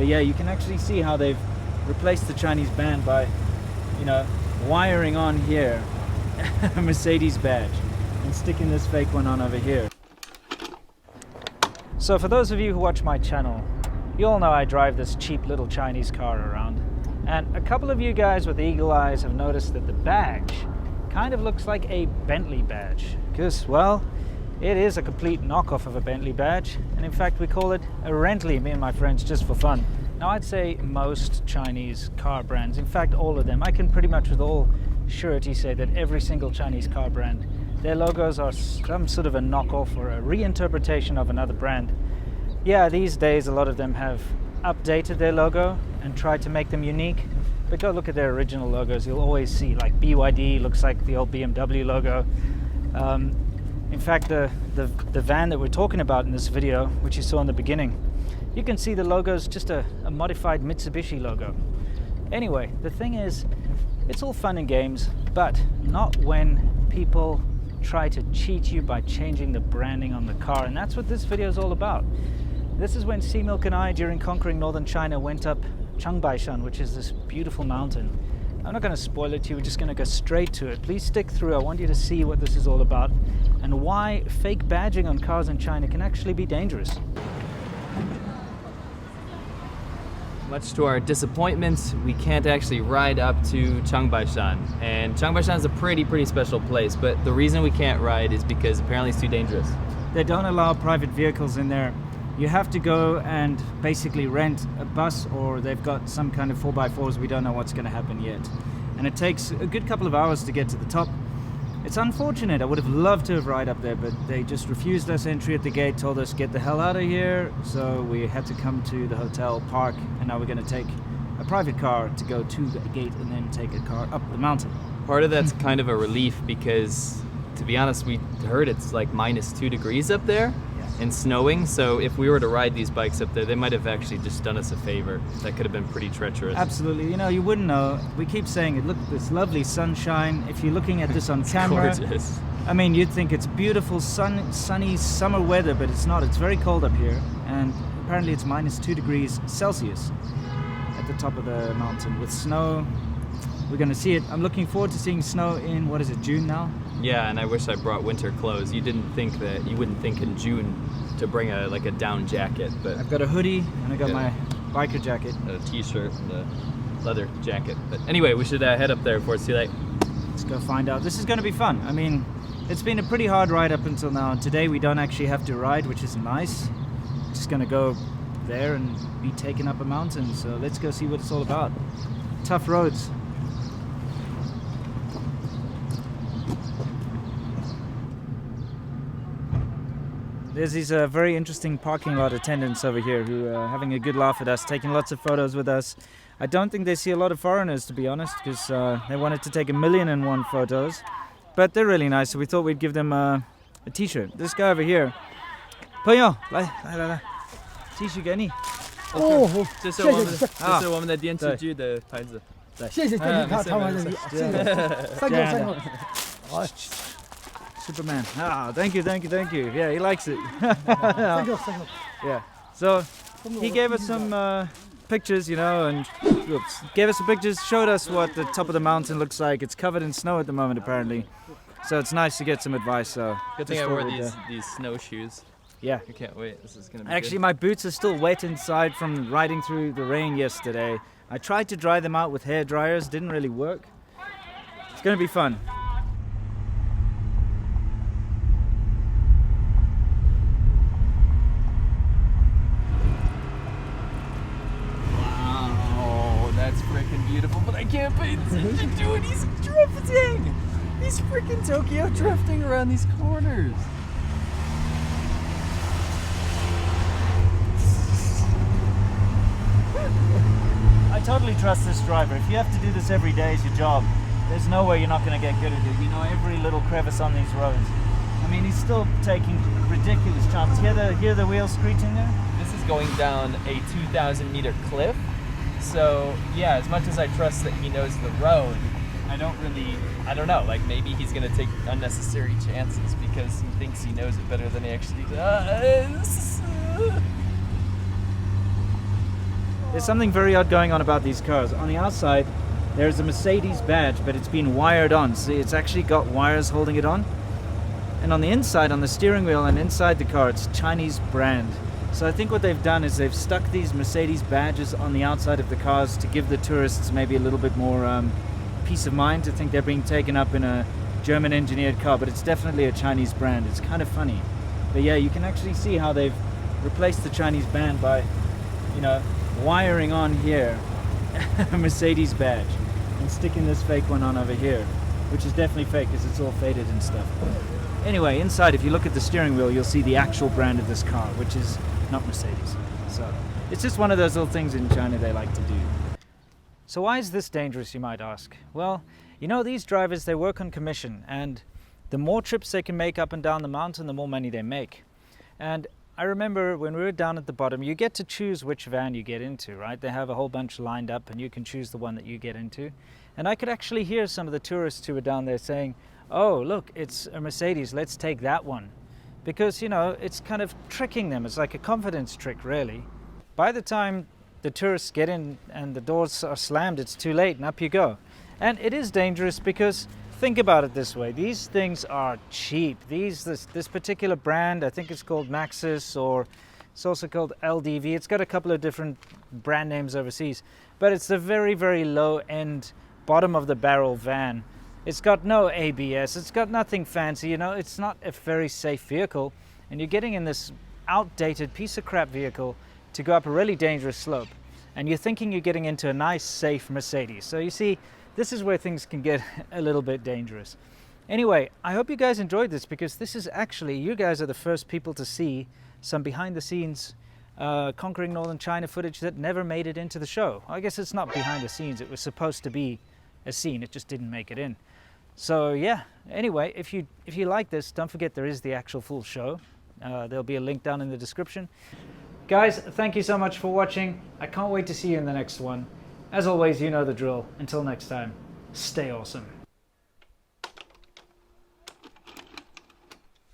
But yeah, you can actually see how they've replaced the Chinese band by, you know, wiring on here a Mercedes badge and sticking this fake one on over here. So for those of you who watch my channel, you all know I drive this cheap little Chinese car around. And a couple of you guys with eagle eyes have noticed that the badge kind of looks like a Bentley badge. Because, well, it is a complete knockoff of a Bentley badge. And in fact, we call it a Rentley, me and my friends, just for fun. Now, I'd say most Chinese car brands, in fact, all of them, I can pretty much with all surety say that every single Chinese car brand, their logos are some sort of a knockoff or a reinterpretation of another brand. Yeah, these days a lot of them have updated their logo and tried to make them unique, but go look at their original logos. You'll always see like BYD looks like the old BMW logo. In fact, the van that we're talking about in this video, which you saw in the beginning, you can see the logo's just a modified Mitsubishi logo. Anyway, the thing is, it's all fun and games, but not when people try to cheat you by changing the branding on the car, and that's what this video is all about. This is when Sea Milk and I, during conquering northern China, went up Changbaishan, which is this beautiful mountain. I'm not going to spoil it to you, we're just going to go straight to it. Please stick through, I want you to see what this is all about and why fake badging on cars in China can actually be dangerous. Much to our disappointment, we can't actually ride up to Changbaishan. And Changbaishan is a pretty special place, but the reason we can't ride is because apparently it's too dangerous. They don't allow private vehicles in there. You have to go and basically rent a bus, or they've got some kind of 4x4s. We don't know what's going to happen yet. And it takes a good couple of hours to get to the top. It's unfortunate. I would have loved to have ride up there, but they just refused us entry at the gate, told us get the hell out of here. So we had to come to the hotel, park, and now we're going to take a private car to go to the gate and then take a car up the mountain. Part of that's kind of a relief because, to be honest, we heard it's like -2 degrees up there. And snowing, so if we were to ride these bikes up there, they might have actually just done us a favor. That could have been pretty treacherous. Absolutely. You know, you wouldn't know. We keep saying it. Look at this lovely sunshine. If you're looking at this on camera, gorgeous. I mean, you'd think it's beautiful, sunny summer weather, but it's not. It's very cold up here, and apparently it's -2 degrees Celsius at the top of the mountain with snow. We're going to see it. I'm looking forward to seeing snow in, what is it, June now? Yeah, and I wish I brought winter clothes. You wouldn't think in June to bring a down jacket, but I've got a hoodie and I got my biker jacket, a t-shirt, and a leather jacket. But anyway, we should head up there before it's too late. Let's go find out. This is going to be fun. I mean, it's been a pretty hard ride up until now, and today we don't actually have to ride, which is nice. Just going to go there and be taken up a mountain. So let's go see what it's all about. Tough roads. There's these very interesting parking lot attendants over here who are having a good laugh at us, taking lots of photos with us. I don't think they see a lot of foreigners, to be honest, because they wanted to take 1,000,001 photos. But they're really nice, so we thought we'd give them a t-shirt. This guy over here. 朋友，来 T-shirt 给你。哦，这是我们的电视剧的牌子。谢谢他玩的，三个。Superman. Thank you. Yeah, he likes it. Thank you. Yeah. So he gave us some pictures, you know, and gave us some pictures, showed us what the top of the mountain looks like. It's covered in snow at the moment, apparently. So it's nice to get some advice. So good thing I wore these snowshoes. Yeah. I can't wait. This is gonna be Actually, good. my boots are still wet inside from riding through the rain yesterday. I tried to dry them out with hair dryers, didn't really work. It's gonna be fun. That's freaking beautiful, but I can't pay attention to it. He's drifting! He's freaking Tokyo drifting around these corners. I totally trust this driver. If you have to do this every day as your job, there's no way you're not going to get good at it. You know every little crevice on these roads. I mean, he's still taking ridiculous chances. Hear the wheels screeching there? This is going down a 2,000 meter cliff. So yeah, as much as I trust that he knows the road, I don't know, like maybe he's gonna take unnecessary chances because he thinks he knows it better than he actually does. There's something very odd going on about these cars. On the outside, there's a Mercedes badge, but it's been wired on. See, it's actually got wires holding it on. And on the inside, on the steering wheel and inside the car, it's Chinese brand. So I think what they've done is they've stuck these Mercedes badges on the outside of the cars to give the tourists maybe a little bit more peace of mind to think they're being taken up in a German engineered car, but it's definitely a Chinese brand. It's kind of funny. But yeah, you can actually see how they've replaced the Chinese brand by, you know, wiring on here a Mercedes badge and sticking this fake one on over here, which is definitely fake because it's all faded and stuff. Anyway, inside, if you look at the steering wheel, you'll see the actual brand of this car, which is not Mercedes. So it's just one of those little things in China they like to do. So why is this dangerous, you might ask? Well, you know, these drivers, they work on commission, and the more trips they can make up and down the mountain, the more money they make. And I remember when we were down at the bottom, you get to choose which van you get into, right? They have a whole bunch lined up and you can choose the one that you get into. And I could actually hear some of the tourists who were down there saying, oh, look, it's a Mercedes, let's take that one. Because, you know, it's kind of tricking them. It's like a confidence trick, really. By the time the tourists get in and the doors are slammed, it's too late and up you go. And it is dangerous because think about it this way. These things are cheap. This particular brand, I think it's called Maxus, or it's also called LDV. It's got a couple of different brand names overseas, but it's a very, very low-end, bottom-of-the-barrel van. It's got no ABS. It's got nothing fancy. You know, it's not a very safe vehicle, and you're getting in this outdated piece of crap vehicle to go up a really dangerous slope, and you're thinking you're getting into a nice, safe Mercedes. So you see, this is where things can get a little bit dangerous. Anyway, I hope you guys enjoyed this, because this is actually, you guys are the first people to see some behind the scenes conquering northern China footage that never made it into the show. I guess it's not behind the scenes, it was supposed to be a scene, it just didn't make it in. So yeah, anyway, if you like this, don't forget there is the actual full show. There'll be a link down in the description. Guys, thank you so much for watching. I can't wait to see you in the next one. As always, you know the drill. Until next time, stay awesome.